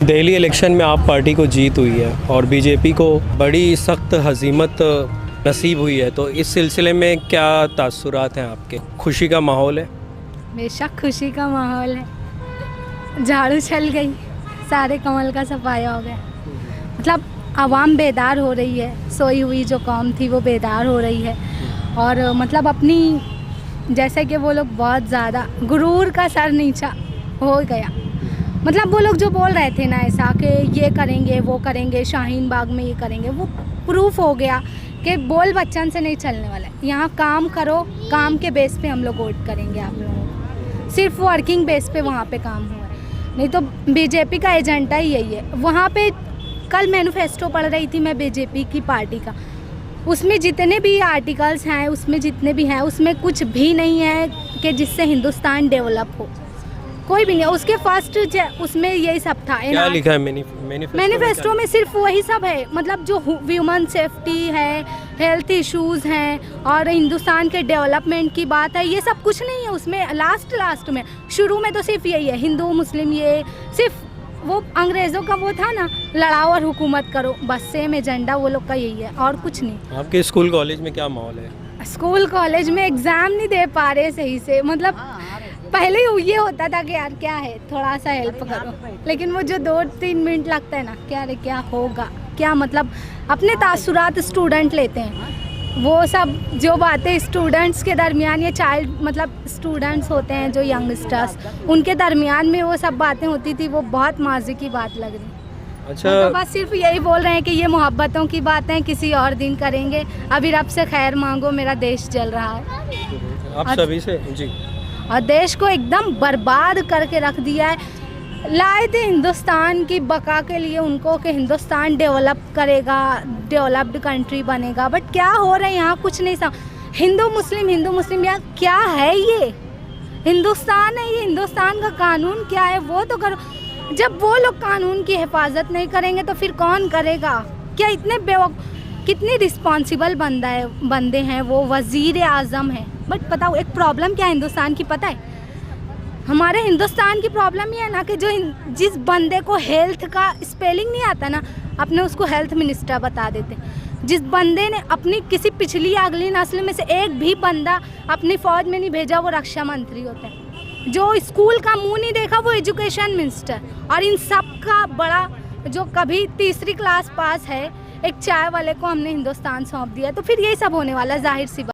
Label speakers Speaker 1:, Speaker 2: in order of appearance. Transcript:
Speaker 1: Delhi election में आप party को जीत हुई है और बीजेपी को बड़ी सख्त हजीमत नसीब हुई है, तो इस सिलसिले में क्या तासुरात हैं आपके? खुशी का माहौल है?
Speaker 2: बेशक खुशी का माहौल है। झाड़ू चल गई, सारे कमल का सफाया हो गया। मतलब आवाम बेदार हो रही है, सोई हुई जो कौम थी वो बेदार हो रही है। और मतलब अपनी जैसे कि वो लोग बहुत ज़्यादा गुरूर का सर नीचा हो गया। मतलब वो लोग जो बोल रहे थे ना ऐसा कि ये करेंगे वो करेंगे, शाहीन बाग में ये करेंगे, वो प्रूफ हो गया कि बोल बच्चन से नहीं चलने वाला है। यहाँ काम करो, काम के बेस पे हम लोग वोट करेंगे आप लोगों को। सिर्फ वर्किंग बेस पे वहाँ पे काम हुआ है, नहीं तो बीजेपी का एजेंडा ही यही है। वहाँ पे कल मैनिफेस्टो पढ़ रही थी मैं बीजेपी की पार्टी का, उसमें जितने भी आर्टिकल्स हैं, उसमें जितने भी हैं, उसमें कुछ भी नहीं है कि जिससे हिंदुस्तान डेवलप हो, कोई भी नहीं। उसके फर्स्ट उसमें यही सब था।
Speaker 1: क्या लिखा है
Speaker 2: मैनिफेस्टो में? सिर्फ वही सब है। मतलब जो ह्यूमन सेफ्टी है, हेल्थ इश्यूज हैं और हिंदुस्तान के डेवलपमेंट की बात है, ये सब कुछ नहीं है उसमें। लास्ट में, शुरू में तो सिर्फ यही है, हिंदू मुस्लिम, ये सिर्फ वो अंग्रेज़ों का वो था ना, लड़ाओ और हुकूमत करो, बस सेम एजेंडा वो लोग का यही है और कुछ नहीं।
Speaker 1: आपके स्कूल कॉलेज में क्या माहौल है?
Speaker 2: स्कूल कॉलेज में एग्ज़ाम नहीं दे पा रहे सही से। मतलब पहले ये होता था कि यार क्या है, थोड़ा सा हेल्प करो, लेकिन वो जो 2-3 मिनट लगता है ना, क्या रे क्या होगा क्या, मतलब अपने तासुरात स्टूडेंट लेते हैं। वो सब जो बातें स्टूडेंट्स के दरमियान, ये चाइल्ड मतलब स्टूडेंट्स होते हैं जो यंगस्टर्स, उनके दरमियान में वो सब बातें होती थी, वो बहुत मज़े की बात लग रही।
Speaker 1: अच्छा,
Speaker 2: तो बस सिर्फ यही बोल रहे हैं कि ये मोहब्बतों की बातें किसी और दिन करेंगे, अभी रब से खैर मांगो, मेरा देश जल रहा है।
Speaker 1: आप सभी से जी।
Speaker 2: और देश को एकदम बर्बाद करके रख दिया है। लाए थे हिंदुस्तान की बका के लिए उनको कि हिंदुस्तान डेवलप करेगा, डेवलप्ड कंट्री बनेगा, बट क्या हो रहा है यहाँ कुछ नहीं समझ। हिंदू मुस्लिम यार क्या है ये? हिंदुस्तान है ये, हिंदुस्तान का कानून क्या है वो तो करो। जब वो लोग कानून की हिफाजत नहीं करेंगे तो फिर कौन करेगा? क्या इतने कितने रिस्पॉन्सिबल बंदे हैं वो, वज़ीर आज़म हैं। बट बताओ एक प्रॉब्लम क्या है हिंदुस्तान की पता है? हमारे हिंदुस्तान की प्रॉब्लम ये है ना कि जिस बंदे को हेल्थ का स्पेलिंग नहीं आता ना, अपने उसको हेल्थ मिनिस्टर बता देते। जिस बंदे ने अपनी किसी पिछली अगली नस्ल में से एक भी बंदा अपनी फ़ौज में नहीं भेजा, वो रक्षा मंत्री होता है। जो स्कूल का मुंह नहीं देखा, वो एजुकेशन मिनिस्टर। और इन सब का बड़ा जो कभी 3री क्लास पास है, एक चाय वाले को हमने हिंदुस्तान सौंप दिया, तो फिर यही सब होने वाला, जाहिर सी बात।